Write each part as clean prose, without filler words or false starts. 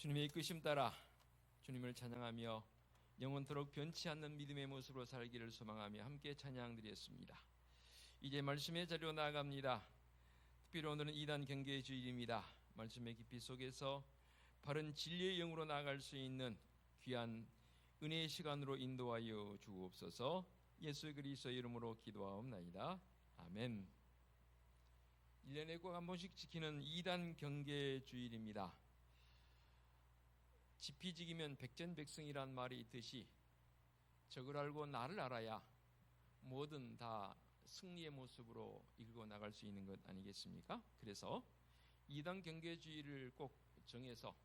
주님의 이끄심 따라 주님을 찬양하며 영원토록 변치 않는 믿음의 모습으로 살기를 소망하며 함께 찬양드렸습니다. 이제 말씀의 자리로 나아갑니다. 특별히 오늘은 2단 경계의 주일입니다. 말씀의 깊이 속에서 바른 진리의 영으로 나아갈 수 있는 귀한 은혜의 시간으로 인도하여 주옵소서. 예수 그리스도의 이름으로 기도하옵나이다. 아멘. 1년에 꼭 한 번씩 지키는 2단 경계 주일입니다. 지피지기면 백전백승이란 말이 있듯이 적을 알고 나를 알아야 뭐든 다 승리의 모습으로 이끌고 나갈 수 있는 것 아니겠습니까? 그래서 2단 경계주의를 꼭 정해서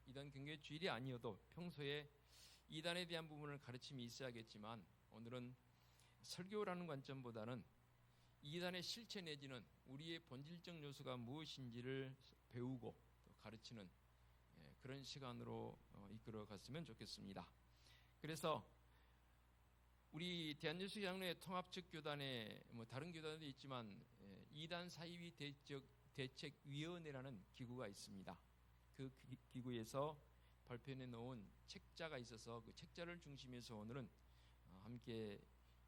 2단 경계주일이 아니어도 평소에 2단에 대한 부분을 가르침이 있어야겠지만 오늘은 설교라는 관점보다는 2단의 실체 내지는 우리의 본질적 요소가 무엇인지를 배우고 또 가르치는 그런 시간으로 이끌어 갔으면 좋겠습니다. 그래서 우리 대한예수 장로회 통합측 교단에 다른 교단도 있지만 2단 사이비 대책위원회라는 기구가 있습니다. 그 기구에서 발표해 놓은 책자가 있어서 그 책자를 중심해서 오늘은 함께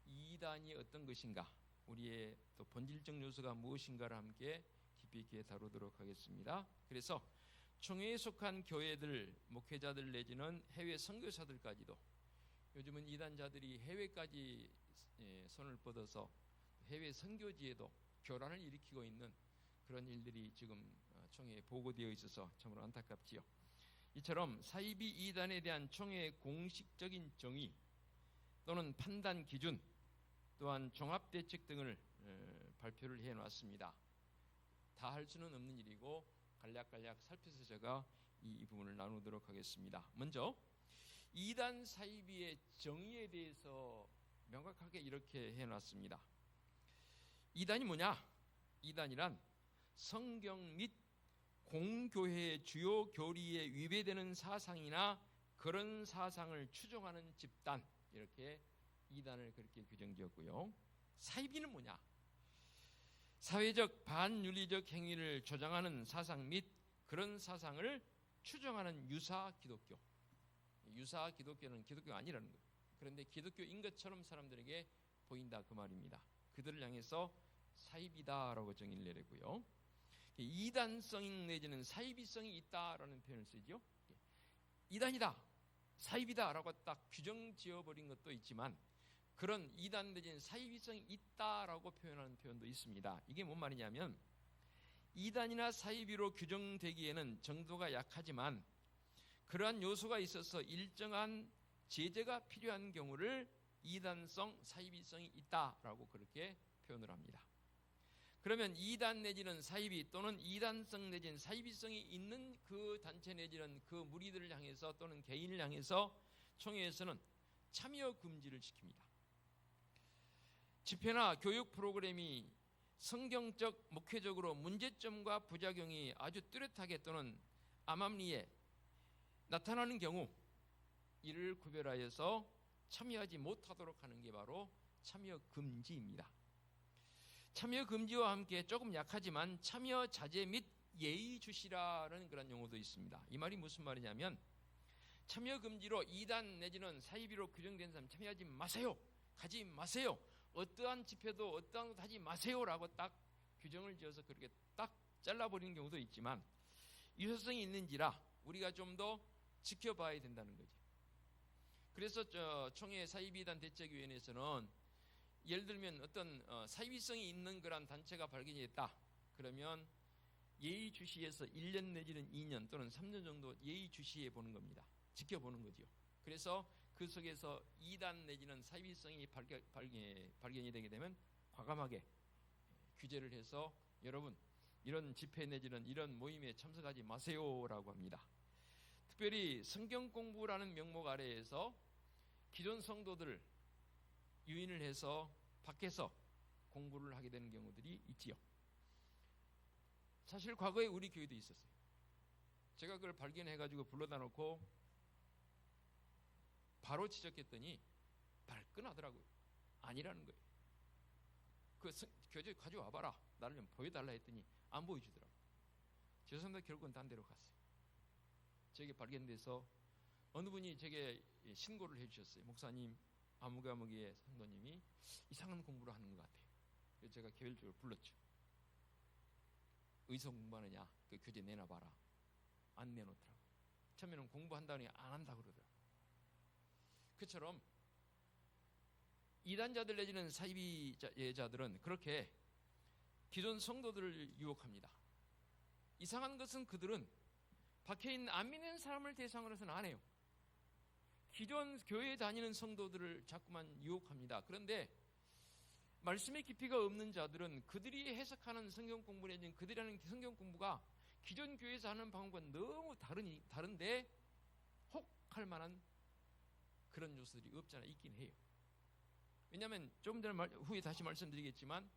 2단이 어떤 것인가, 우리의 또 본질적 요소가 무엇인가를 함께 깊이 있게 다루도록 하겠습니다. 그래서 총회에 속한 교회들, 목회자들 내지는 해외 선교사들까지도 요즘은 이단자들이 해외까지 손을 뻗어서 해외 선교지에도 교란을 일으키고 있는 그런 일들이 지금 총회에 보고되어 있어서 참으로 안타깝지요. 이처럼 사이비 이단에 대한 총회의 공식적인 정의 또는 판단 기준 또한 종합대책 등을 발표를 해놨습니다. 다 할 수는 없는 일이고 간략간략 살펴서 제가 이 부분을 나누도록 하겠습니다. 먼저 2단 사이비의 정의에 대해서 명확하게 이렇게 해놨습니다. 2단이 뭐냐? 2단이란 성경 및 공교회의 주요 교리에 위배되는 사상이나 그런 사상을 추종하는 집단, 이렇게 2단을 그렇게 규정지었고요. 사이비는 뭐냐? 사회적 반윤리적 행위를 조장하는 사상 및 그런 사상을 추종하는 유사 기독교. 유사 기독교는 기독교가 아니라는 거예요. 그런데 기독교인 것처럼 사람들에게 보인다, 그 말입니다. 그들을 향해서 사이비다라고 정의를 내리고요. 이단성 내지는 사이비성이 있다라는 표현을 쓰죠. 이단이다, 사이비다라고 딱 규정 지어버린 것도 있지만 그런 이단 내지는 사이비성이 있다라고 표현하는 표현도 있습니다. 이게 뭔 말이냐면 이단이나 사이비로 규정되기에는 정도가 약하지만 그러한 요소가 있어서 일정한 제재가 필요한 경우를 이단성, 사이비성이 있다라고 그렇게 표현을 합니다. 그러면 이단 내지는 사이비 또는 이단성 내지는 사이비성이 있는 그 단체 내지는 그 무리들을 향해서 또는 개인을 향해서 총회에서는 참여 금지를 시킵니다. 집회나 교육 프로그램이 성경적, 목회적으로 문제점과 부작용이 아주 뚜렷하게 또는 암암리에 나타나는 경우 이를 구별하여서 참여하지 못하도록 하는 게 바로 참여 금지입니다. 참여 금지와 함께 조금 약하지만 참여 자제 및 예의주시라는 그런 용어도 있습니다. 이 말이 무슨 말이냐면 참여 금지로 2단 내지는 사이비로 규정된 사람 참여하지 마세요, 가지 마세요, 어떠한 집회도 어떠한 것도 하지 마세요라고 딱 규정을 지어서 그렇게 딱 잘라버리는 경우도 있지만 유효성이 있는지라 우리가 좀 더 지켜봐야 된다는 거죠. 그래서 총회 사이비단 대책위원회에서는 예를 들면 어떤 사이비성이 있는 그런 단체가 발견이 됐다 그러면 예의주시에서 1년 내지는 2년 또는 3년 정도 예의주시해 보는 겁니다. 지켜보는 거죠. 그래서 그 속에서 2단 내지는 사이비성이 발견이 되게 되면 과감하게 규제를 해서 여러분 이런 집회 내지는 이런 모임에 참석하지 마세요라고 합니다. 특별히 성경 공부라는 명목 아래에서 기존 성도들 유인을 해서 밖에서 공부를 하게 되는 경우들이 있지요. 사실 과거에 우리 교회도 있었어요. 제가 그걸 발견해가지고 불러다 놓고 바로 지적했더니 발끈하더라고요. 아니라는 거예요. 그 교재 가져와봐라, 나를 좀 보여달라 했더니 안 보여주더라고요. 죄송합니다. 결국은 딴 데로 갔어요. 저에게 발견돼서 어느 분이 제게 신고를 해주셨어요. 목사님, 아무개아무개의 성도님이 이상한 공부를 하는 것 같아요. 그래서 제가 개별적으로 불렀죠. 어디서 공부하느냐? 그 교재 내놔봐라. 안 내놓더라고요. 처음에는 공부한다니 안 한다 그러더라고요. 그처럼 이단자들 내지는 사이비자들은 그렇게 기존 성도들을 유혹합니다. 이상한 것은 그들은 박혀있는 안 믿는 사람을 대상으로 해서는 안 해요. 기존 교회에 다니는 성도들을 자꾸만 유혹합니다. 그런데 말씀의 깊이가 없는 자들은 그들이 해석하는 성경 공부 내지는 그들이 하는 성경 공부가 기존 교회에서 하는 방법과 너무 다른데 혹할 만한 그런 요소들이 없잖아 있긴 해요. 왜냐하면 좀 전에 후에 다시 말씀드리겠지만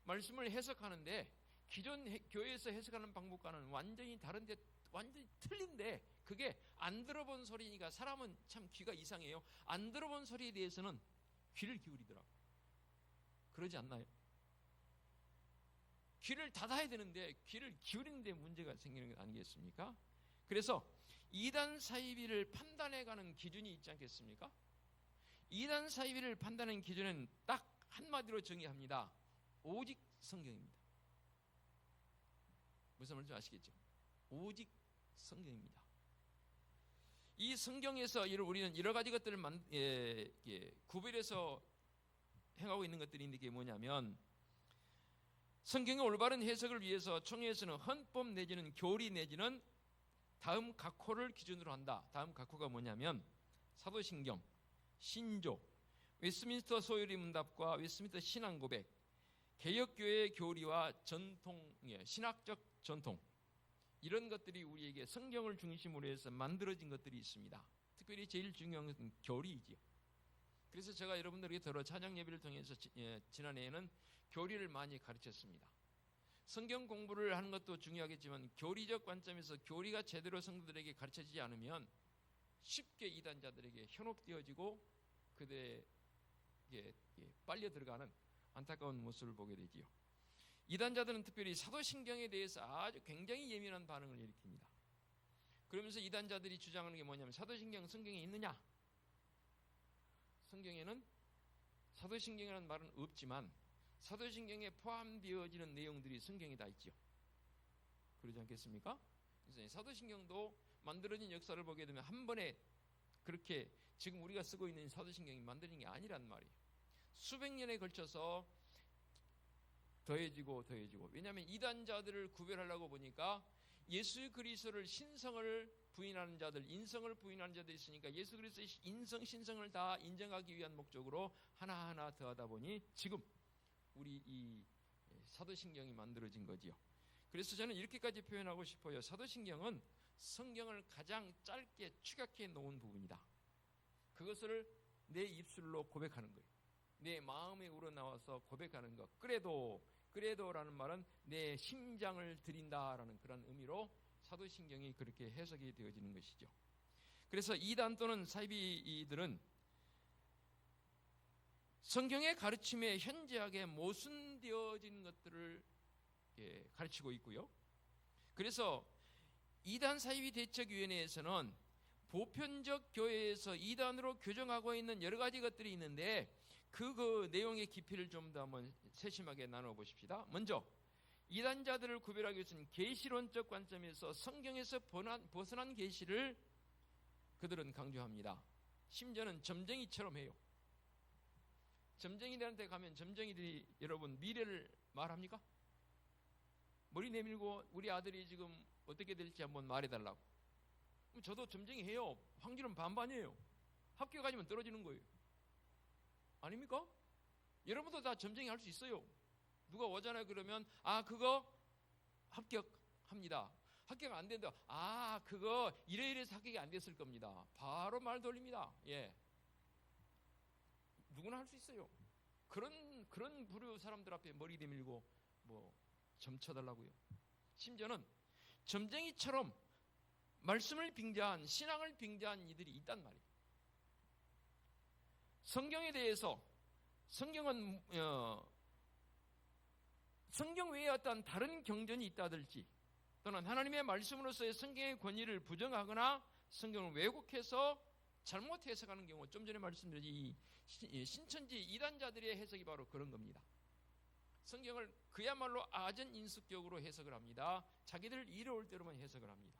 말씀을 해석하는데 기존 교회에서 해석하는 방법과는 완전히 다른데 완전히 틀린데 그게 안 들어본 소리니까 사람은 참 귀가 이상해요. 안 들어본 소리에 대해서는 귀를 기울이더라고요. 그러지 않나요? 귀를 닫아야 되는데 귀를 기울이는 데 문제가 생기는 것 아니겠습니까? 그래서 이단 사이비를 판단해가는 기준이 있지 않겠습니까? 이단 사이비를 판단하는 기준은 딱 한마디로 정의합니다. 오직 성경입니다. 무슨 말인지 아시겠죠? 오직 성경입니다. 이 성경에서 우리는 여러 가지 것들을 구별해서 행하고 있는 것들이 있는 게 뭐냐면 성경의 올바른 해석을 위해서 총회에서는 헌법 내지는 교리 내지는 다음 각호를 기준으로 한다. 다음 각호가 뭐냐면 사도신경, 신조, 웨스트민스터 소요리 문답과 웨스트민스터 신앙고백, 개혁교회의 교리와 전통, 신학적 전통 이런 것들이 우리에게 성경을 중심으로 해서 만들어진 것들이 있습니다. 특별히 제일 중요한 것은 교리이지요. 그래서 제가 여러분들에게 더러 찬양 예배를 통해서 지난해에는 교리를 많이 가르쳤습니다. 성경 공부를 하는 것도 중요하겠지만 교리적 관점에서 교리가 제대로 성도들에게 가르쳐지지 않으면 쉽게 이단자들에게 현혹되어지고 그들에게 빨려 들어가는 안타까운 모습을 보게 되지요. 이단자들은 특별히 사도신경에 대해서 아주 굉장히 예민한 반응을 일으킵니다. 그러면서 이단자들이 주장하는 게 뭐냐면 사도신경 성경에 있느냐? 성경에는 사도신경이라는 말은 없지만 사도신경에 포함되어지는 내용들이 성경에 다 있죠. 그러지 않겠습니까? 그래서 사도신경도 만들어진 역사를 보게 되면 한 번에 그렇게 지금 우리가 쓰고 있는 사도신경이 만드는 게 아니란 말이에요. 수백 년에 걸쳐서 더해지고 왜냐하면 이단자들을 구별하려고 보니까 예수 그리스도를 신성을 부인하는 자들, 인성을 부인하는 자들이 있으니까 예수 그리스도의 인성, 신성을 다 인정하기 위한 목적으로 하나하나 더하다 보니 지금 우리 이 사도신경이 만들어진 거지요. 그래서 저는 이렇게까지 표현하고 싶어요. 사도신경은 성경을 가장 짧게 축약해 놓은 부분이다. 그것을 내 입술로 고백하는 거예요. 내 마음에 우러나와서 고백하는 것. 그래도라는 말은 내 심장을 드린다라는 그런 의미로 사도신경이 그렇게 해석이 되어지는 것이죠. 그래서 이단 또는 사이비들은 성경의 가르침에 현저하게 모순되어진 것들을 가르치고 있고요. 그래서 이단 사이비 대책위원회에서는 보편적 교회에서 이단으로 규정하고 있는 여러 가지 것들이 있는데 그 내용의 깊이를 좀 더 한번 세심하게 나눠보십시다. 먼저 이단자들을 구별하기 위해서는 계시론적 관점에서 성경에서 벗어난 계시를 그들은 강조합니다. 심지어는 점쟁이처럼 해요. 점쟁이들한테 가면 점쟁이들이 여러분 미래를 말합니까? 머리 내밀고 우리 아들이 지금 어떻게 될지 한번 말해달라고. 저도 점쟁이 해요. 확률은 반반이에요. 학교 가지면 떨어지는 거예요. 아닙니까? 여러분도 다 점쟁이 할 수 있어요. 누가 오잖아요 그러면 그거 합격합니다. 합격 안 된다. 그거 이래서 합격이 안 됐을 겁니다. 바로 말 돌립니다. 예. 누구나 할 수 있어요. 그런 부류 사람들 앞에 머리 내밀고 점쳐달라고요. 심지어는 점쟁이처럼 말씀을 빙자한 신앙을 빙자한 이들이 있단 말이에요. 성경에 대해서 성경은 성경 외에 어떤 다른 경전이 있다든지 또는 하나님의 말씀으로서의 성경의 권위를 부정하거나 성경을 왜곡해서 잘못 해석하는 경우, 좀 전에 말씀드린 이 신천지 이단자들의 해석이 바로 그런 겁니다. 성경을 그야말로 아전인수격으로 해석을 합니다. 자기들 이로울 대로만 해석을 합니다.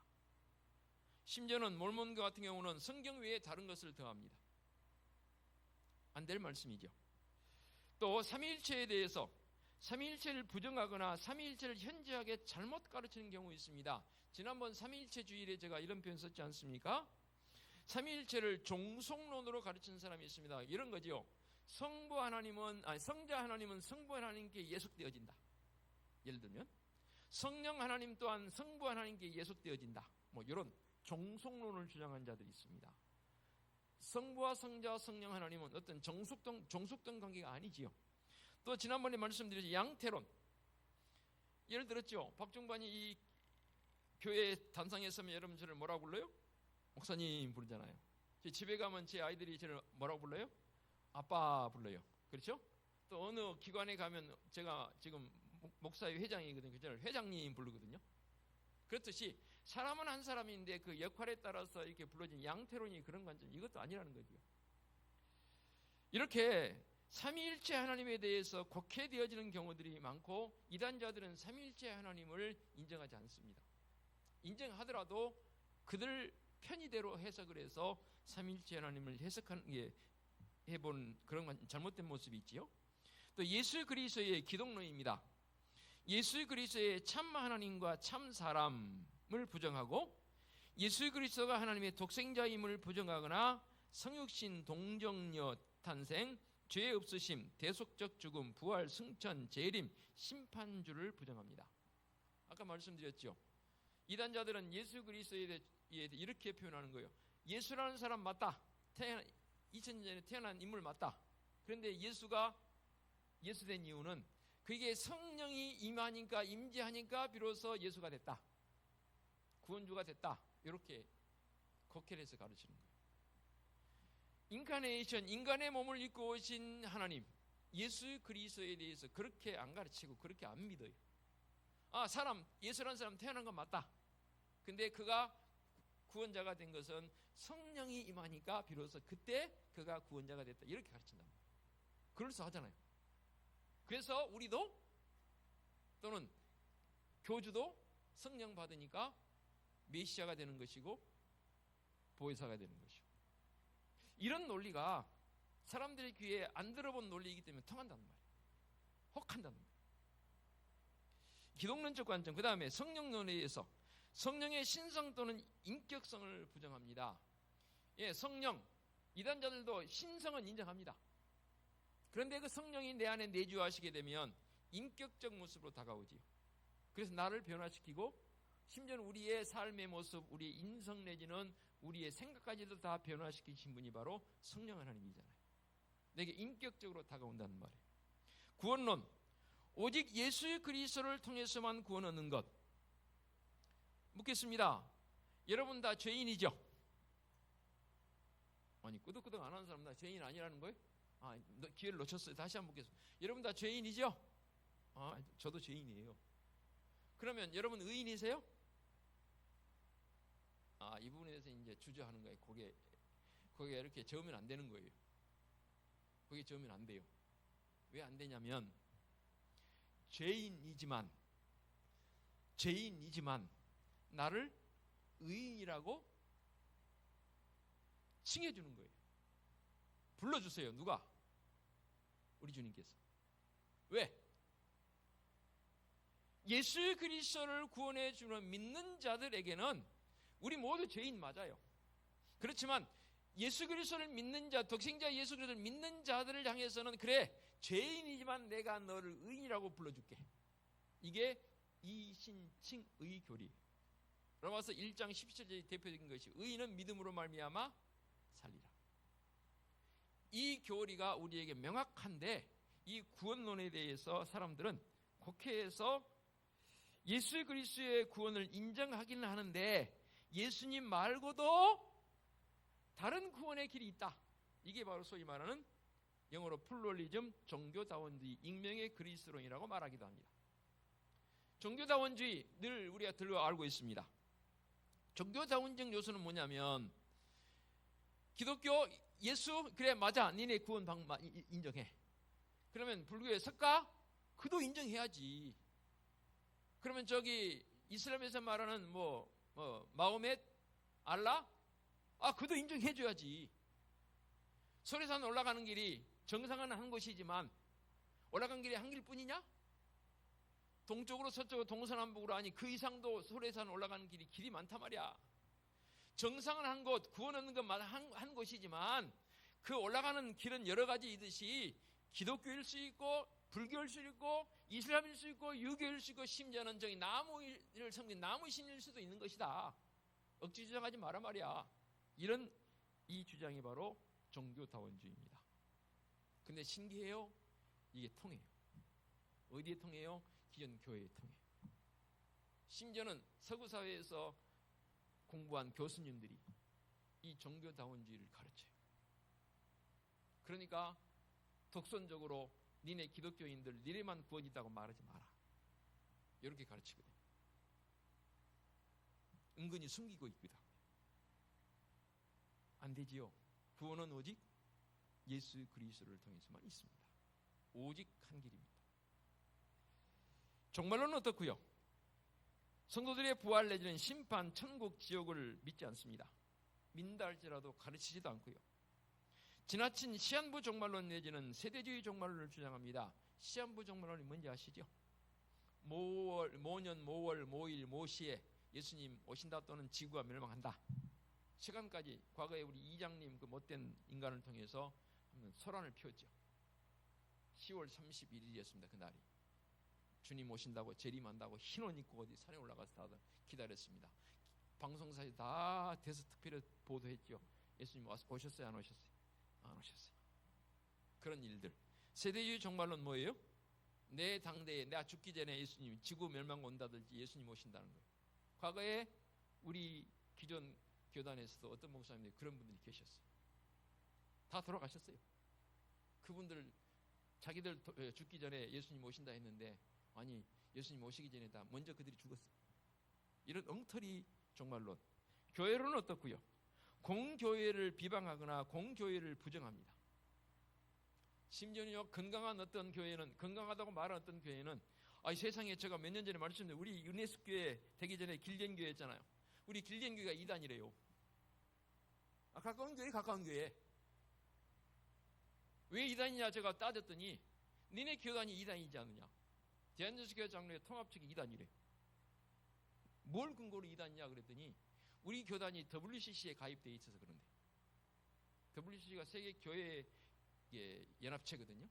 심지어는 몰몬교 같은 경우는 성경 외에 다른 것을 더합니다. 안 될 말씀이죠. 또 삼위일체에 대해서 삼위일체를 부정하거나 삼위일체를 현저하게 잘못 가르치는 경우 있습니다. 지난번 삼위일체 주일에 제가 이런 표현 썼지 않습니까? 삼위일체를 종속론으로 가르치는 사람이 있습니다. 이런 거죠. 성자 하나님은 성부 하나님께 예속되어진다. 예를 들면 성령 하나님 또한 성부 하나님께 예속되어진다. 뭐 이런 종속론을 주장한 자들이 있습니다. 성부와 성자, 성령 하나님은 어떤 종속된 관계가 아니지요. 또 지난번에 말씀드렸죠. 양태론. 예를 들었죠. 박종반이 이 교회 단상에 서면 여러분 저를 뭐라고 불러요? 목사님 부르잖아요. 집에 가면 제 아이들이 저를 뭐라고 불러요? 아빠 불러요. 그렇죠? 또 어느 기관에 가면 제가 지금 목사회 회장이거든요. 저를 회장님 부르거든요. 그렇듯이 사람은 한 사람인데 그 역할에 따라서 이렇게 불러진 양태론이 그런 관점, 이것도 아니라는 거죠. 이렇게 삼위일체 하나님에 대해서 곡해되어지는 경우들이 많고, 이단자들은 삼위일체 하나님을 인정하지 않습니다. 인정하더라도 그들 편의대로 해석을 해서 삼위일체 하나님을 해석하는 게 해본 그런 잘못된 모습이 있지요. 또 예수 그리스도의 기독론입니다. 예수 그리스도의 참 하나님과 참 사람을 부정하고, 예수 그리스도가 하나님의 독생자임을 부정하거나 성육신, 동정녀 탄생, 죄 없으심, 대속적 죽음, 부활, 승천, 재림, 심판주를 부정합니다. 아까 말씀드렸죠. 이단자들은 예수 그리스도에 대해 이렇게 표현하는 거예요. 예수라는 사람 맞다. 2000년 전에 태어난 인물 맞다. 그런데 예수가 예수된 이유는 그게 성령이 임하니까, 임재하니까 비로소 예수가 됐다. 구원주가 됐다. 이렇게 곡해해서 가르치는 거예요. 인카네이션, 인간의 몸을 입고 오신 하나님, 예수 그리스도에 대해서 그렇게 안 가르치고 그렇게 안 믿어요. 예수라는 사람 태어난 건 맞다. 근데 그가 구원자가 된 것은 성령이 임하니까 비로소 그때 그가 구원자가 됐다. 이렇게 가르친단 말이에요. 그럴싸하잖아요. 그래서 우리도 또는 교주도 성령 받으니까 메시아가 되는 것이고 보혜사가 되는 것이고, 이런 논리가 사람들의 귀에 안 들어본 논리이기 때문에 통한다는 말이에요. 혹한다는 말이에요. 기독론적 관점, 그 다음에 성령론에 의해서 성령의 신성 또는 인격성을 부정합니다. 예, 성령, 이단자들도 신성은 인정합니다. 그런데 그 성령이 내 안에 내주하시게 되면 인격적 모습으로 다가오지요. 그래서 나를 변화시키고, 심지어는 우리의 삶의 모습, 우리의 인성 내지는 우리의 생각까지도 다 변화시키신 분이 바로 성령 하나님이잖아요. 내게 인격적으로 다가온다는 말이에요. 구원론, 오직 예수 그리스도를 통해서만 구원 얻는 것. 묻겠습니다. 여러분 다 죄인이죠? 아니, 끄덕끄덕 안 하는 사람 다 죄인 아니라는 거예요? 기회를 놓쳤어요. 다시 한번 묻겠습니다. 여러분 다 죄인이죠? 저도 죄인이에요. 그러면 여러분 의인이세요? 이 부분에 대해서 이제 주저하는 거예요. 거기에 이렇게 저으면 안 되는 거예요. 거기에 저으면 안 돼요. 왜 안 되냐면, 죄인이지만 나를 의인이라고 칭해주는 거예요. 불러주세요. 누가? 우리 주님께서. 왜? 예수 그리스도를 구원해 주는 믿는 자들에게는 우리 모두 죄인 맞아요. 그렇지만 예수 그리스도를 믿는 자, 독생자 예수 그리스도를 믿는 자들을 향해서는, 그래, 죄인이지만 내가 너를 의인이라고 불러줄게. 이게 이신칭의 교리. 로마서 1장 17절의 대표적인 것이 의인은 믿음으로 말미암아 살리라. 이 교리가 우리에게 명확한데, 이 구원론에 대해서 사람들은 곡해해서 예수 그리스도의 구원을 인정하기는 하는데, 예수님 말고도 다른 구원의 길이 있다. 이게 바로 소위 말하는 영어로 플루럴리즘, 종교다원주의, 익명의 그리스도론이라고 말하기도 합니다. 종교다원주의 늘 우리가 들어 알고 있습니다. 종교다원적 요소는 뭐냐면 기독교 예수 그래 맞아 니네 구원 인정해. 그러면 불교에 석가 그도 인정해야지. 그러면 저기 이슬람에서 말하는 마호멧 알라 그도 인정해줘야지. 소래산 올라가는 길이 정상은 한 곳이지만 올라간 길이 한 길뿐이냐? 동쪽으로 서쪽으로 동서남북으로 아니 그 이상도 소래산 올라가는 길이 많단 말이야. 정상은 한 곳, 구원 얻는 것만 한 곳이지만 그 올라가는 길은 여러 가지이듯이 기독교일 수 있고 불교일 수 있고 이슬람일 수 있고 유교일 수 있고 심지어는 저기 나무를 섬긴 나무신일 수도 있는 것이다. 억지 주장하지 마라 말이야. 이런 이 주장이 바로 종교다원주의입니다. 근데 신기해요. 이게 통해요. 어디에 통해요? 기존 교회에 통해요. 심지어는 서구사회에서 공부한 교수님들이 이 종교다원주의를 가르쳐요. 그러니까 독선적으로 니네 기독교인들 니네만 구원 있다고 말하지 마라. 이렇게 가르치거든요. 은근히 숨기고 있기도 합니다. 안 되지요. 구원은 오직 예수 그리스도를 통해서만 있습니다. 오직 한 길입니다. 정말로는 어떻고요? 성도들의 부활 내지는 심판, 천국, 지옥을 믿지 않습니다. 믿는다 할지라도 가르치지도 않고요. 지나친 시한부 종말론 내지는 세대주의 종말론을 주장합니다. 시한부 종말론이 뭔지 아시죠? 모년, 모월, 모일, 모시에 예수님 오신다 또는 지구가 멸망한다. 시간까지 과거에 우리 이장님 그 못된 인간을 통해서 소란을 피웠죠. 10월 31일이었습니다. 그날이. 주님 오신다고 재림한다고 흰옷 입고 어디 산에 올라가서 다들 기다렸습니다. 방송사에 다 대서특필을 보도했죠. 예수님 오셨어요? 안 오셨어요? 안 오셨어요. 그런 일들. 세대주의 종말론 뭐예요? 내 당대에 내가 죽기 전에 예수님 지구 멸망 온다든지 예수님 오신다는 거예요. 과거에 우리 기존 교단에서도 어떤 목사님들이 그런 분들이 계셨어요. 다 돌아가셨어요. 그분들 자기들 죽기 전에 예수님 오신다 했는데 아니 예수님 오시기 전에 다 먼저 그들이 죽었어요. 이런 엉터리 종말론. 교회로는 어떻고요? 공교회를 비방하거나 공교회를 부정합니다. 심지어는요 건강한 어떤 교회는 건강하다고 말하는 어떤 교회는 세상에 제가 몇 년 전에 말씀드렸는데 우리 유네스코 교회 되기 전에 길덴 교회 했잖아요. 우리 길덴 교회가 이단이래요. 가까운 교회. 왜 이단이냐 제가 따졌더니 니네 교단이 이단이지 않느냐. 대한예수교회 장로회 통합측이 이단이래. 뭘 근거로 이단이냐 그랬더니 우리 교단이 WCC에 가입되어 있어서 그런데. WCC가 세계 교회 연합체거든요.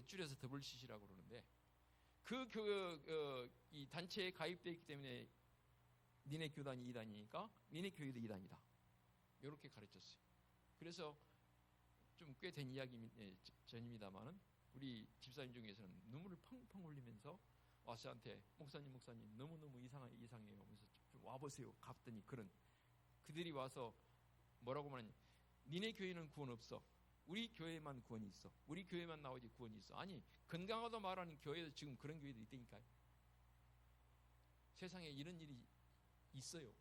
줄여서 WCC라고 그러는데 이 단체에 가입되어 있기 때문에 니네 교단이 이단이니까 니네 교회도 이단이다. 이렇게 가르쳤어요. 그래서 좀 꽤 된 이야기 전입니다만은 우리 집사님 중에서는 눈물을 펑펑 흘리면서 와서한테 목사님 너무너무 이상해요 하면서 좀 와보세요 갔더니 그들이 와서 뭐라고 말하냐. 니네 교회는 구원 없어. 우리 교회만 구원이 있어. 우리 교회만 나오지 구원이 있어. 아니 건강하다 말하는 교회도 지금 그런 교회도 있다니까요. 세상에 이런 일이 있어요.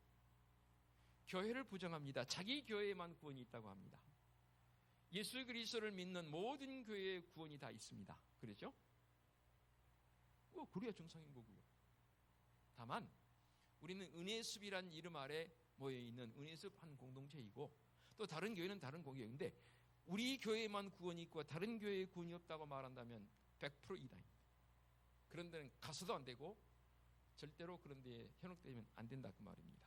교회를 부정합니다. 자기 교회에만 구원이 있다고 합니다. 예수 그리스도를 믿는 모든 교회에 구원이 다 있습니다. 그렇죠? 그래야 정상인 거고요. 다만 우리는 은혜숲이란 이름 아래 모여있는 은혜숲 한 공동체이고 또 다른 교회는 다른 공동체인데 우리 교회만 구원이 있고 다른 교회에 구원이 없다고 말한다면 100% 이단입니다. 그런 데는 가서도 안 되고 절대로 그런 데에 현혹되면 안 된다 그 말입니다.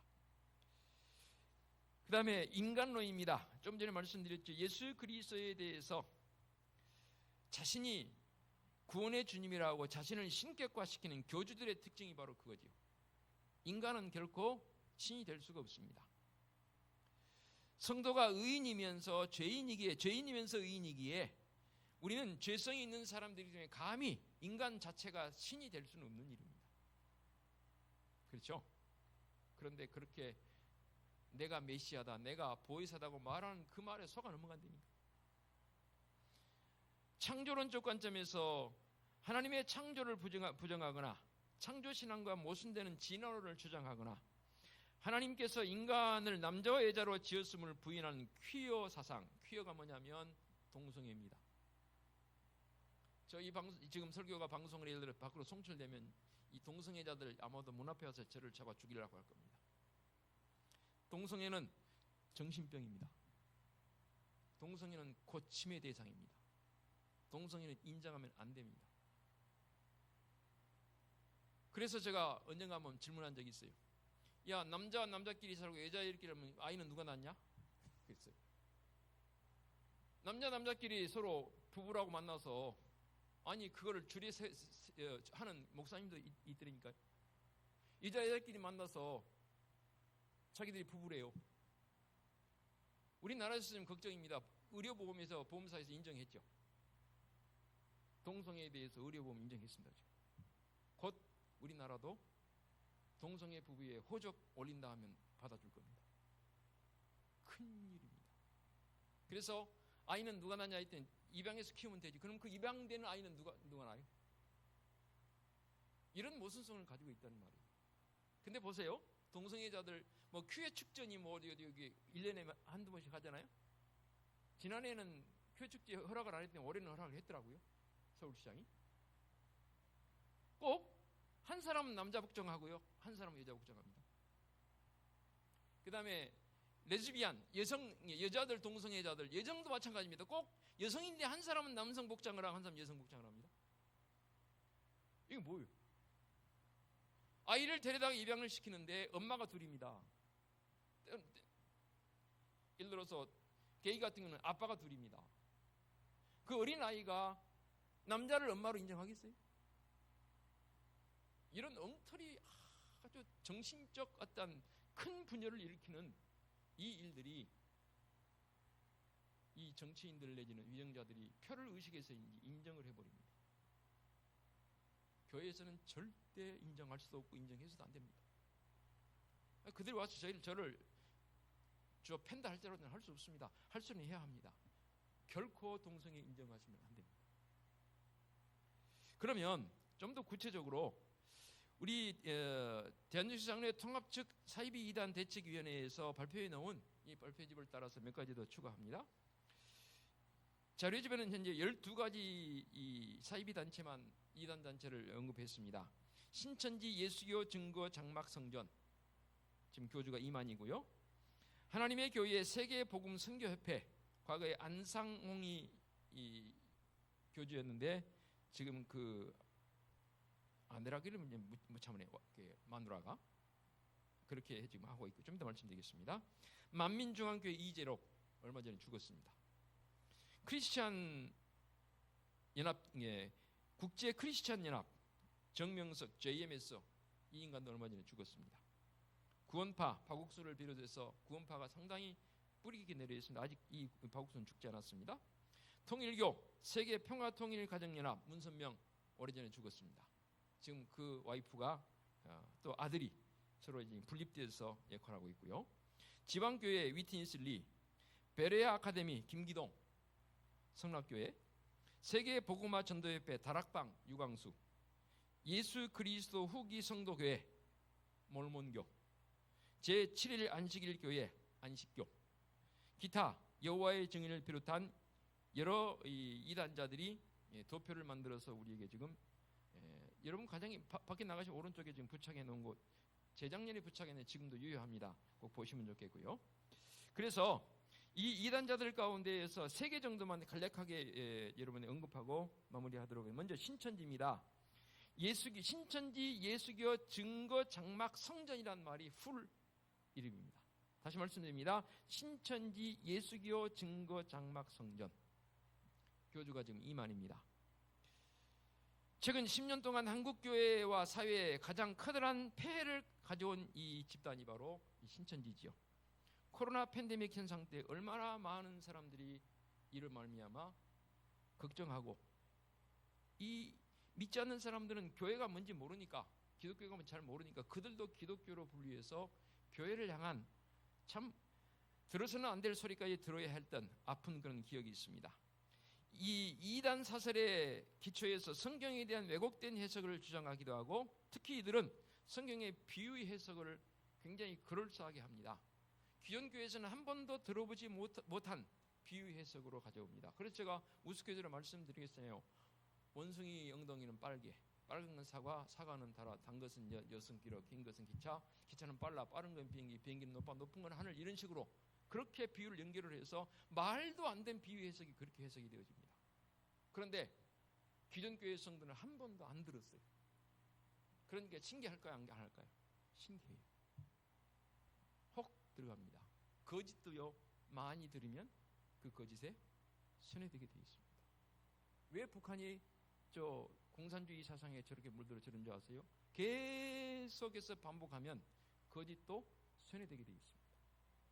그 다음에 인간론입니다. 좀 전에 말씀드렸죠. 예수 그리스도에 대해서 자신이 구원의 주님이라고 자신을 신격화시키는 교주들의 특징이 바로 그거죠. 인간은 결코 신이 될 수가 없습니다. 성도가 의인이면서 죄인이면서 의인이기에 우리는 죄성이 있는 사람들이 중에 감히 인간 자체가 신이 될 수는 없는 일입니다. 그렇죠? 그런데 그렇게 내가 메시아다, 내가 보혜사다고 말하는 그 말에 속아 넘어간다니까. 창조론적 관점에서 하나님의 창조를 부정하거나 창조신앙과 모순되는 진화론을 주장하거나 하나님께서 인간을 남자와 여자로 지었음을 부인하는 퀴어 사상, 퀴어가 뭐냐면 동성애입니다. 지금 설교가 방송을 예를 들어 밖으로 송출되면 이 동성애자들 아마도 문 앞에 와서 저를 잡아 죽이려고 할 겁니다. 동성애는 정신병입니다. 동성애는 고침의 대상입니다. 동성애는 인정하면 안 됩니다. 그래서 제가 언젠가 한번 질문한 적이 있어요. 야, 남자와 남자끼리 살고 여자끼리 하면 아이는 누가 낳냐? 그랬어요. 남자끼리 서로 부부라고 만나서 아니 그거를 줄여 하는 목사님도 있더라니까요. 여자끼리 만나서 자기들이 부부래요. 우리나라에서 지금 걱정입니다. 의료보험에서 보험사에서 인정했죠. 동성애에 대해서 의료보험 인정했습니다. 곧 우리나라도 동성애 부부에 호적 올린다 하면 받아줄 겁니다. 큰일입니다. 그래서 아이는 누가 낳냐 했더니 입양해서 키우면 되지. 그럼 그 입양되는 아이는 누가 낳아요? 이런 모순성을 가지고 있다는 말이에요. 근데 보세요. 동성애자들 뭐 큐어 축전이 뭐 어디 1년에 한두 번씩 하잖아요. 지난해에는 큐어 축제 허락을 안 했더니 올해는 허락을 했더라고요. 서울시장이. 꼭 한 사람은 남자 복종하고요, 한 사람은 여자 복종합니다. 그 다음에 레즈비안, 여자들 동성애자들, 여성도 마찬가지입니다. 꼭 여성인데 한 사람은 남성 복장을 하고 한 사람은 여성 복장을 합니다. 이게 뭐예요? 아이를 데려다가 입양을 시키는데 엄마가 둘입니다. 예를 들어서 게이 같은 경우는 아빠가 둘입니다. 그 어린 아이가 남자를 엄마로 인정하겠어요? 이런 엉터리 아주 정신적 어떤 큰 분열을 일으키는 이 일들이 이 정치인들 내지는 위정자들이 표를 의식해서인지 인정을 해버립니다. 교회에서는 절대 인정할 수도 없고 인정해서도 안 됩니다. 그들이 와서 저를 팬다 할지라도 할 수 없습니다. 할 수는 해야 합니다. 결코 동성애 인정하시면 안 됩니다. 그러면 좀 더 구체적으로 우리 대한민국장로회 통합 측 사이비 이단 대책위원회에서 발표해 놓은 이 발표집을 따라서 몇 가지 더 추가합니다. 자료집에는 현재 12가지 이 사이비 단체만 이단 단체를 언급했습니다. 신천지 예수교 증거 장막 성전, 지금 교주가 2만이고요. 하나님의 교회 세계 복음 선교협회, 과거에 안상홍이 이 교주였는데 지금 아내라기를 무참하네 마누라가 그렇게 지금 하고 있고 좀 더 말씀드리겠습니다. 만민중앙교회 이재록 얼마 전에 죽었습니다. 크리스찬 연합 국제 크리스찬 연합 정명석 JMS 이 인간도 얼마 전에 죽었습니다. 구원파 박옥수를 비롯해서 구원파가 상당히 뿌리 깊게 내려 있습니다. 아직 이 박옥수는 죽지 않았습니다. 통일교 세계평화통일가정연합 문선명 오래전에 죽었습니다. 지금 그 와이프가 또 아들이 서로 이제 분립돼서 역할하고 있고요. 지방교회 위트니스 리, 베레아 아카데미 김기동 성락교회, 세계복음화 전도협회 다락방 유광수, 예수 그리스도 후기 성도교회 몰몬교, 제7일 안식일 교회 안식교, 기타 여호와의 증인을 비롯한 여러 이단자들이 도표를 만들어서 우리에게 지금 여러분 가정이 밖에 나가시 오른쪽에 지금 부착해 놓은 곳 재작년에 부착해 놓은 지금도 유효합니다. 꼭 보시면 좋겠고요. 그래서 이 이단자들 가운데에서 3개 정도만 간략하게 여러분이 언급하고 마무리하도록 해요. 먼저 신천지입니다. 신천지 예수교 증거 장막 성전이란 말이 풀 이름입니다. 다시 말씀드립니다. 신천지 예수교 증거 장막 성전. 교주가 지금 2만입니다. 최근 10년 동안 한국교회와 사회에 가장 커다란 폐해를 가져온 이 집단이 바로 이 신천지지요. 코로나 팬데믹 현상 때 얼마나 많은 사람들이 이를 말미암아 걱정하고, 이 믿지 않는 사람들은 교회가 뭔지 모르니까, 기독교가 뭔지 잘 모르니까 그들도 기독교로 분류해서 교회를 향한 참 들어서는 안 될 소리까지 들어야 했던 아픈 그런 기억이 있습니다. 이 이단 사설의 기초에서 성경에 대한 왜곡된 해석을 주장하기도 하고, 특히 이들은 성경의 비유 해석을 굉장히 그럴싸하게 합니다. 기존 교회에서는 한 번도 들어보지 못한 비유 해석으로 가져옵니다. 그래서 제가 우스갯소리로 말씀드리겠어요. 원숭이 엉덩이는 빨개, 빨간 건 사과, 사과는 달아, 단 것은 여승 길어, 긴 것은 기차, 기차는 빨라, 빠른 건 비행기, 비행기는 높아, 높은 건 하늘, 이런 식으로 그렇게 비유를 연결을 해서 말도 안 된 비유 해석이 그렇게 해석이 되어집니다. 그런데 기존 교회 성도는 한 번도 안 들었어요. 그러니까 신기할까요, 안 할까요? 신기해요. 혹 들어갑니다. 거짓도요, 많이 들으면 그 거짓에 손해되게 되어 있습니다. 왜 북한이 저 공산주의 사상에 저렇게 물들어 저런 줄 아세요? 계속해서 반복하면 거짓도 손해되게 되어 있습니다.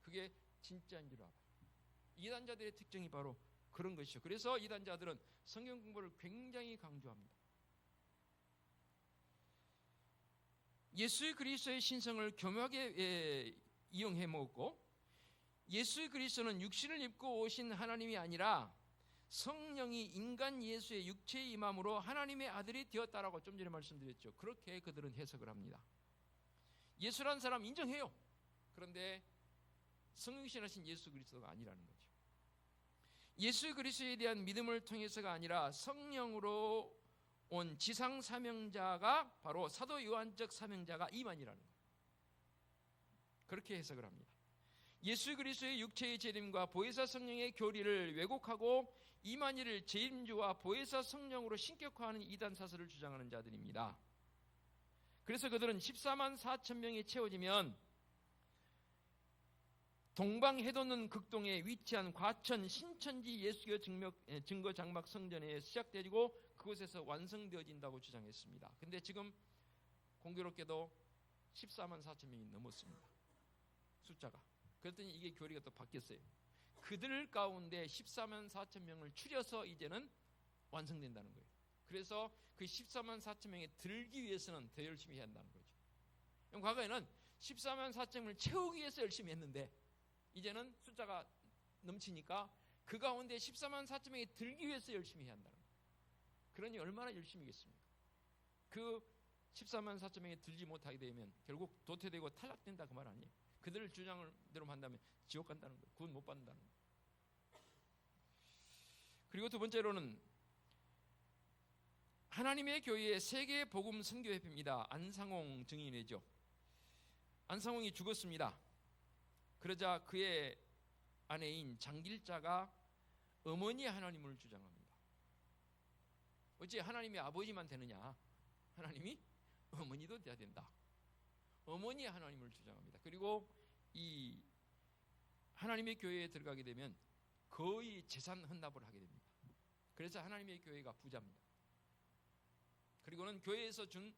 그게 진짜인 줄 알아요. 이단자들의 특징이 바로 그런 것이죠. 그래서 이단자들은 성경 공부를 굉장히 강조합니다. 예수 그리스도의 신성을 교묘하게 이용해 먹고, 예수 그리스도는 육신을 입고 오신 하나님이 아니라 성령이 인간 예수의 육체에 임함으로 하나님의 아들이 되었다라고 좀 전에 말씀드렸죠. 그렇게 그들은 해석을 합니다. 예수라는 사람 인정해요. 그런데 성육신하신 예수 그리스도가 아니라는 거죠. 예수 그리스도에 대한 믿음을 통해서가 아니라 성령으로 온 지상 사명자가 바로 사도 요한적 사명자가 이만이라는 거예요. 그렇게 해석을 합니다. 예수 그리스도의 육체의 재림과 보혜사 성령의 교리를 왜곡하고 이만희를 재림주와 보혜사 성령으로 신격화하는 이단 사설을 주장하는 자들입니다. 그래서 그들은 14만 4천 명이 채워지면 동방해돋는 극동에 위치한 과천 신천지 예수교 증거 장막 성전에 시작되고 그곳에서 완성되어진다고 주장했습니다. 근데 지금 공교롭게도 14만 4천 명이 넘었습니다. 숫자가. 그랬더니 이게 교리가 또 바뀌었어요. 그들 가운데 14만 4천 명을 추려서 이제는 완성된다는 거예요. 그래서 그 14만 4천 명에 들기 위해서는 더 열심히 해야 한다는 거죠. 과거에는 14만 4천 명을 채우기 위해서 열심히 했는데 이제는 숫자가 넘치니까 그 가운데 14만 4천 명이 들기 위해서 열심히 해야 한다는 거예요. 그러니 얼마나 열심히겠습니까? 그 14만 4천 명이 들지 못하게 되면 결국 도태되고 탈락된다 그 말 아니에요. 그들 주장대로 한다면 지옥 간다는 거예요. 구원 못 받는다는 거예요. 그리고 두 번째로는 하나님의 교회의 세계 복음 선교협회입니다. 안상홍 증인이죠. 안상홍이 죽었습니다. 그러자 그의 아내인 장길자가 어머니 하나님을 주장합니다. 어찌 하나님이 아버지만 되느냐? 하나님이 어머니도 돼야 된다. 어머니 하나님을 주장합니다. 그리고 이 하나님의 교회에 들어가게 되면 거의 재산 헌납을 하게 됩니다. 그래서 하나님의 교회가 부자입니다. 그리고는 교회에서 준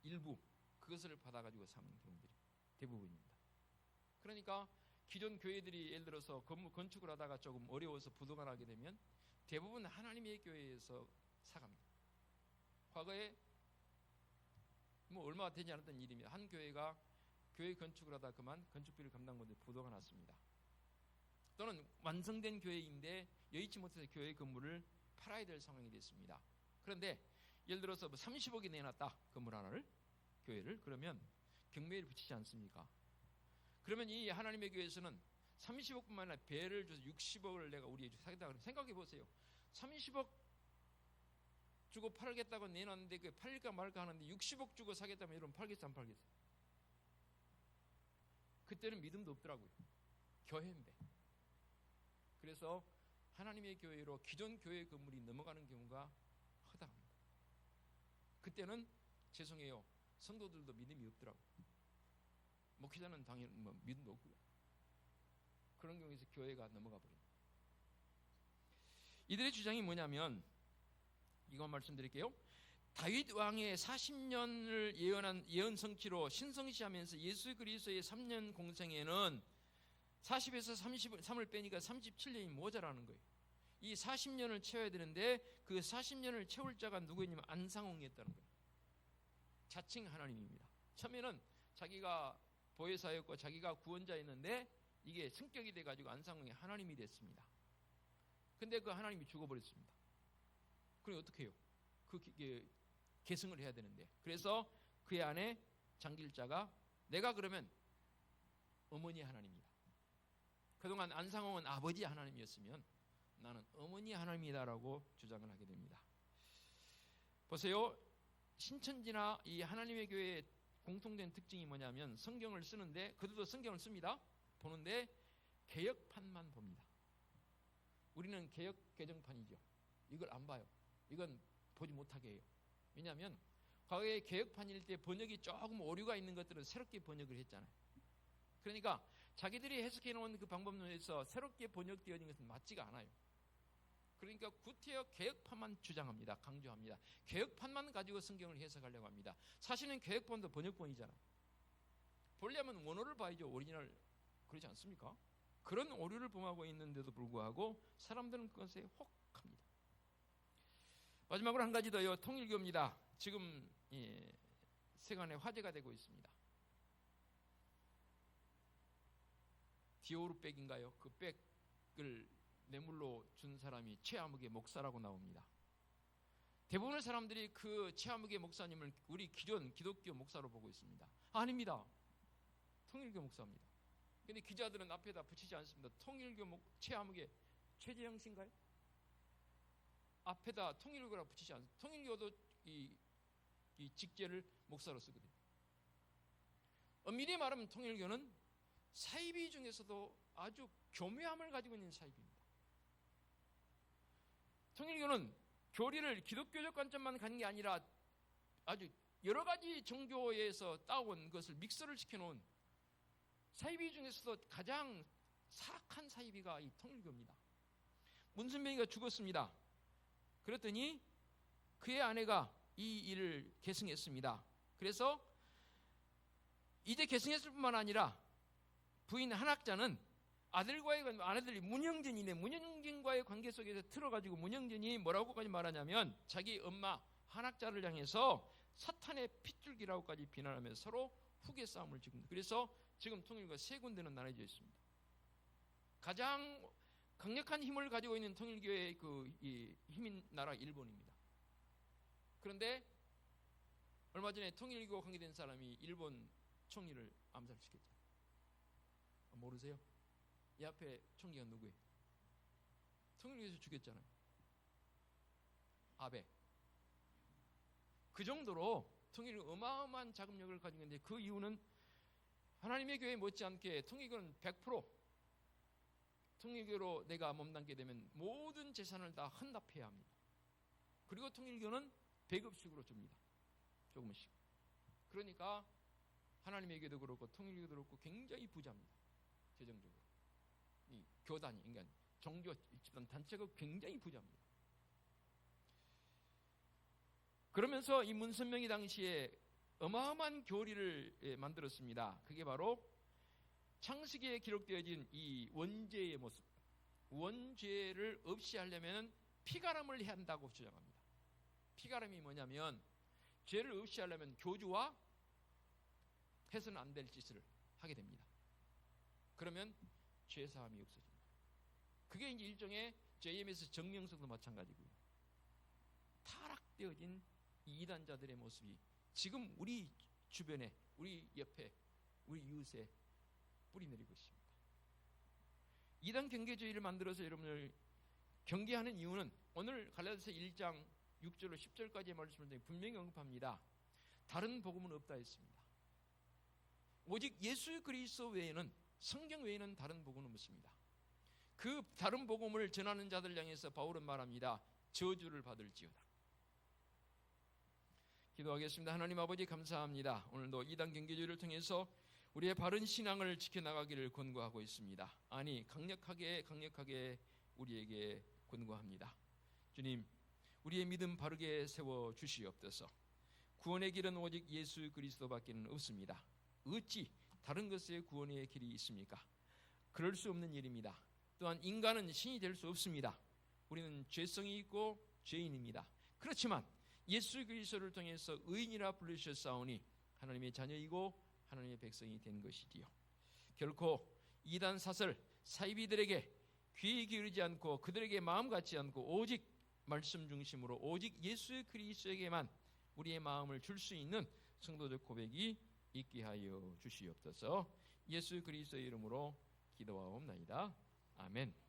일부 그것을 받아가지고 사는 경우들이 대부분입니다. 그러니까 기존 교회들이 예를 들어서 건물 건축을 하다가 조금 어려워서 부도가 나게 되면 대부분 하나님의 교회에서 사갑니다. 과거에 뭐 얼마 되지 않았던 일입니다. 한 교회가 교회 건축을 하다 그만 건축비를 감당 못해 부도가 났습니다. 또는 완성된 교회인데 여의치 못해서 교회 건물을 팔아야 될 상황이 됐습니다. 그런데 예를 들어서 30억이 내놨다 건물 하나를, 교회를. 그러면 경매를 붙이지 않습니까? 그러면 이 하나님의 교회에서는 30억뿐만 아니라 배를 줘서 60억을 내가 우리에게 사겠다. 그러면 생각해 보세요. 30억 주고 팔겠다고 내놨는데 그 팔릴까 말까 하는데 60억 주고 사겠다면 여러분 팔겠어 안 팔겠어요? 그때는 믿음도 없더라고요. 교회인데. 그래서 하나님의 교회로 기존 교회 건물이 넘어가는 경우가 허다합니다. 그때는 죄송해요. 성도들도 믿음이 없더라고요. 목회자는 당연히 믿음도 없고요. 그런 경우에서 교회가 넘어가 버립니다. 이들의 주장이 뭐냐면 이거 말씀드릴게요. 다윗 왕의 40년을 예언한 예언 성취로 신성시하면서 예수 그리스도의 3년 공생에는 40에서 33을 빼니까 37년이 모자라는 거예요. 이 40년을 채워야 되는데 그 40년을 채울 자가 누구였냐면 안상홍이었다는 거예요. 자칭 하나님입니다. 처음에는 자기가 보혜사였고 자기가 구원자였는데 이게 승격이 돼가지고 안상홍이 하나님이 됐습니다. 근데 그 하나님이 죽어버렸습니다. 그럼 어떻게 해요? 계승을 해야 되는데. 그래서 그의 아내 장길자가 내가 그러면 어머니의 하나님이다. 그동안 안상홍은 아버지의 하나님이었으면 나는 어머니의 하나님이다라고 주장을 하게 됩니다. 보세요. 신천지나 이 하나님의 교회의 공통된 특징이 뭐냐면 성경을 쓰는데 그들도 성경을 씁니다. 보는데 개역판만 봅니다. 우리는 개역 개정판이죠. 이걸 안 봐요. 이건 보지 못하게 해요. 왜냐하면 과거에 개역판일 때 번역이 조금 오류가 있는 것들은 새롭게 번역을 했잖아요. 그러니까 자기들이 해석해 놓은 그 방법론에서 새롭게 번역되어진 것은 맞지가 않아요. 그러니까 구태여 개역판만 주장합니다. 강조합니다. 개역판만 가지고 성경을 해석하려고 합니다. 사실은 개역본도 번역본이잖아요. 보려면 원어를 봐야죠. 오리지널. 그렇지 않습니까? 그런 오류를 범하고 있는데도 불구하고 사람들은 그것에 혹합니다. 마지막으로 한 가지 더요. 통일교입니다. 지금 세간에 화제가 되고 있습니다. 디오르 백인가요? 그 백을 뇌물로 준 사람이 최아무개 목사라고 나옵니다. 대부분의 사람들이 그 최아무개 목사님을 우리 기존 기독교 목사로 보고 있습니다. 아닙니다. 통일교 목사입니다. 근데 기자들은 앞에다 붙이지 않습니다. 통일교 최아무개 최재형 씨인가요? 앞에다 통일교라 붙이지 않습니다. 통일교도 이 직제를 목사로 쓰거든요. 엄밀히 말하면 통일교는 사이비 중에서도 아주 교묘함을 가지고 있는 사이비입니다. 통일교는 교리를 기독교적 관점만 가는 게 아니라 아주 여러 가지 종교에서 따온 것을 믹서를 시켜놓은 사이비 중에서도 가장 사악한 사이비가 이 통일교입니다. 문선명이가 죽었습니다. 그랬더니 그의 아내가 이 일을 계승했습니다. 그래서 이제 계승했을 뿐만 아니라 부인 한학자는 아내들이 문영진과의 관계 속에서 틀어가지고 문영진이 뭐라고까지 말하냐면 자기 엄마 한학자를 향해서 사탄의 핏줄기라고까지 비난하면서 서로 후계 싸움을 지킵니다. 그래서 지금 통일교가 세 군데는 나눠져 있습니다. 가장 강력한 힘을 가지고 있는 통일교의 힘인 나라 일본입니다. 그런데 얼마 전에 통일교 관계된 사람이 일본 총리를 암살시켰죠. 모르세요? 이 앞에 총리가 누구예요? 통일교에서 죽였잖아요. 아베. 그 정도로 통일교 어마어마한 자금력을 가지고 있는데 그 이유는 하나님의 교회 못지않게 통일교는 100% 통일교로 내가 몸담게 되면 모든 재산을 다 헌납해야 합니다. 그리고 통일교는 배급식으로 줍니다. 조금씩. 그러니까 하나님의 교회도 그렇고 통일교도 그렇고 굉장히 부자입니다. 재정적으로. 이 교단이, 그러니까 종교 집단 단체가 굉장히 부자입니다. 그러면서 이 문선명이 당시에 어마어마한 교리를 만들었습니다. 그게 바로 창세기에 기록되어진 이 원죄의 모습. 원죄를 없이 하려면 피가름을 해야 한다고 주장합니다. 피가름이 뭐냐면 죄를 없이 하려면 교주와 해서는 안 될 짓을 하게 됩니다. 그러면 죄사함이 없어집니다. 그게 이제 일종의 JMS 정명석도 마찬가지고요. 타락되어진 이 이단자들의 모습이 지금 우리 주변에, 우리 옆에, 우리 이웃에 뿌리내리고 있습니다. 이단 경계주의를 만들어서 여러분을 경계하는 이유는 오늘 갈라디아서 1장 6절로 10절까지의 말씀을 분명히 언급합니다. 다른 복음은 없다 했습니다. 오직 예수 그리스도 외에는, 성경 외에는 다른 복음은 없습니다. 그 다른 복음을 전하는 자들 향해서 바울은 말합니다. 저주를 받을지어다. 기도하겠습니다. 하나님 아버지 감사합니다. 오늘도 이단 경계주의를 통해서 우리의 바른 신앙을 지켜나가기를 권고하고 있습니다. 아니 강력하게 우리에게 권고합니다. 주님, 우리의 믿음 바르게 세워 주시옵소서. 구원의 길은 오직 예수 그리스도밖에는 없습니다. 어찌 다른 것의 구원의 길이 있습니까? 그럴 수 없는 일입니다. 또한 인간은 신이 될 수 없습니다. 우리는 죄성이 있고 죄인입니다. 그렇지만 예수 그리스도를 통해서 의인이라 부르셨사오니 하나님의 자녀이고 하나님의 백성이 된 것이지요. 결코 이단 사설 사이비들에게 귀 기울이지 않고 그들에게 마음 갖지 않고 오직 말씀 중심으로 오직 예수 그리스도에게만 우리의 마음을 줄 수 있는 성도적 고백이 있게 하여 주시옵소서. 예수 그리스도의 이름으로 기도하옵나이다. 아멘.